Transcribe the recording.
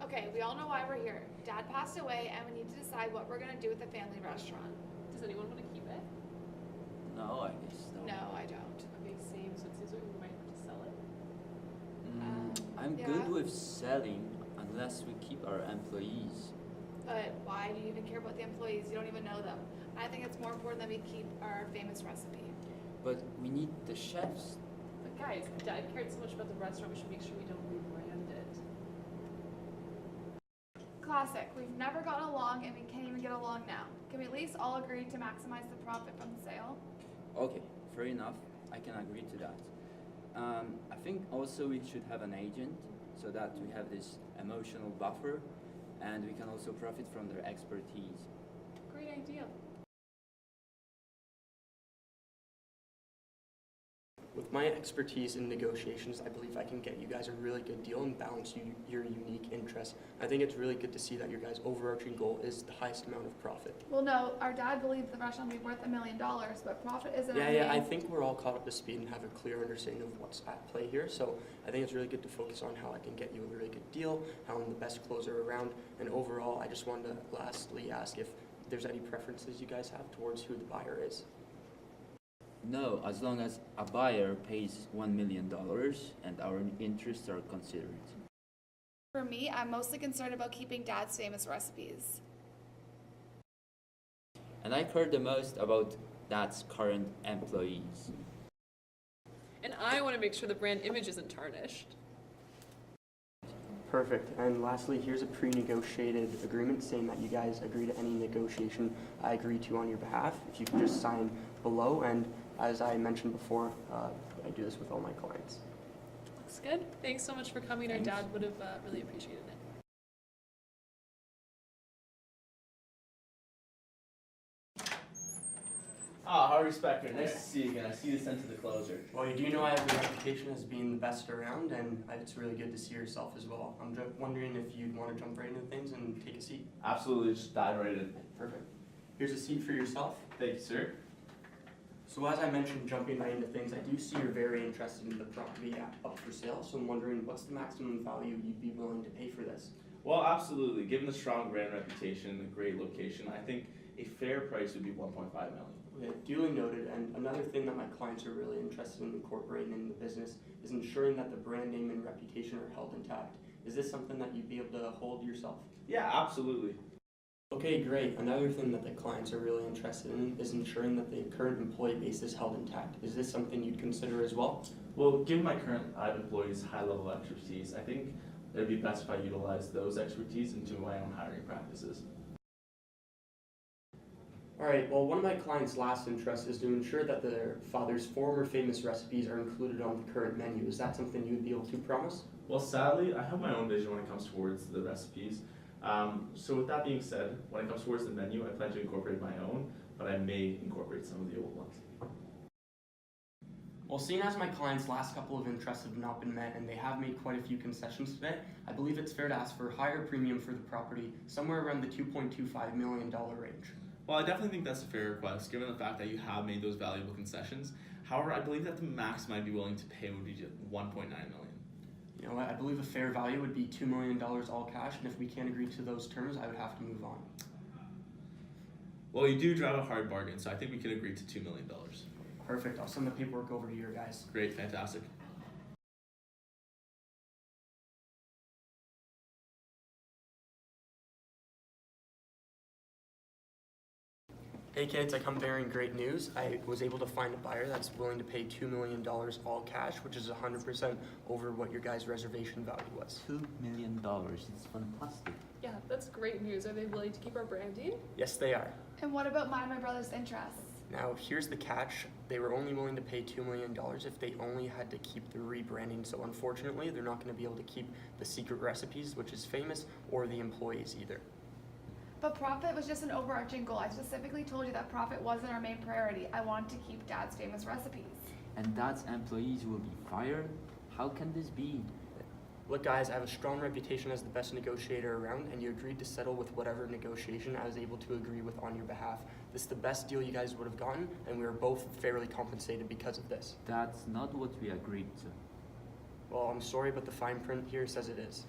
Okay, we all know why we're here. Dad passed away and we need to decide what we're gonna do with the family restaurant. Does anyone want to keep it? No, I guess no. No, I don't. Okay, same. So it seems like we might have to sell it. I'm Yeah. good with selling unless we keep our employees. But why do you even care about the employees? You don't even know them. I think it's more important that we keep our famous recipe. But we need the chefs. But guys, Dad cared so much about the restaurant. We should make sure we don't rebrand it. Classic. We've never gotten along and we can't even get along now. Can we at least all agree to maximize the profit from the sale? Okay, fair enough. I can agree to that. I think also we should have an agent so that we have this emotional buffer and we can also profit from their expertise. Great idea. With my expertise in negotiations, I believe I can get you guys a really good deal and balance your unique interests. I think it's really good to see that your guys' overarching goal is the highest amount of profit. Well, no, our dad believed the restaurant would be worth $1 million, but profit isn't our Yeah, I main- think we're all caught up to speed and have a clear understanding of what's at play here. So I think it's really good to focus on how I can get you a really good deal, how I'm the best closer around, and overall, I just wanted to lastly ask if there's any preferences you guys have towards who the buyer is. No, as long as a buyer pays $1 million and our interests are considered. For me, I'm mostly concerned about keeping dad's famous recipes. And I care the most about Dad's current employees. And I want to make sure the brand image isn't tarnished. Perfect. And lastly, here's a pre-negotiated agreement saying that you guys agree to any negotiation I agree to on your behalf. If you can just sign below, and as I mentioned before, I do this with all my clients. Looks good. Thanks so much for coming. Our Thanks. dad would have really appreciated it. Harvey Specter, nice to see you again. I see you sent to the closer. Well, you do know I have a reputation as being the best around, and it's really good to see yourself as well. I'm just wondering if you'd want to jump right into things and take a seat. Absolutely, just dive right in. Perfect. Here's a seat for yourself. Thank you, sir. So as I mentioned, jumping right into things, I do see you're very interested in the property up for sale, so I'm wondering what's the maximum value you'd be willing to pay for this? Well, absolutely. Given the strong brand reputation and the great location, I think a fair price would be 1.5 million. Okay, duly noted, and another thing that my clients are really interested in incorporating in the business is ensuring that the brand name and reputation are held intact. Is this something that you'd be able to hold yourself? Yeah, absolutely. Okay, great. Another thing that the clients are really interested in is ensuring that the current employee base is held intact. Is this something you'd consider as well? Well, given my current employees' high-level expertise, I think it'd be best if I utilize those expertise into my own hiring practices. Alright, well, one of my clients' last interests is to ensure that their father's former famous recipes are included on the current menu. Is that something you'd be able to promise? Well, sadly, I have my own vision when it comes towards the recipes. So with that being said, when it comes towards the menu, I plan to incorporate my own, but I may incorporate some of the old ones. Well, seeing as my client's last couple of interests have not been met and they have made quite a few concessions today, I believe it's fair to ask for a higher premium for the property, somewhere around the $2.25 million range. Well, I definitely think that's a fair request, given the fact that you have made those valuable concessions. However, I believe that the max I'd be willing to pay would be just $1.9 million. You know what, I believe a fair value would be $2 million all cash, and if we can't agree to those terms, I would have to move on. Well, you do drive a hard bargain, so I think we can agree to $2 million. Perfect, I'll send the paperwork over to your guys. Great, fantastic. Hey kids, I come bearing great news. I was able to find a buyer that's willing to pay $2 million all cash, which is 100% over what your guys' reservation value was. $2 million, it's fantastic. Yeah, that's great news. Are they willing to keep our branding? Yes, they are. And what about my brother's interests? Now, here's the catch. They were only willing to pay $2 million if they only had to keep the rebranding. So unfortunately, they're not going to be able to keep the secret recipes, which is famous, or the employees either. But profit was just an overarching goal. I specifically told you that profit wasn't our main priority. I want to keep dad's famous recipes. And Dad's employees will be fired? How can this be? Look guys, I have a strong reputation as the best negotiator around, and you agreed to settle with whatever negotiation I was able to agree with on your behalf. This is the best deal you guys would have gotten, and we were both fairly compensated because of this. That's not what we agreed to. Well, I'm sorry, but the fine print here says it is.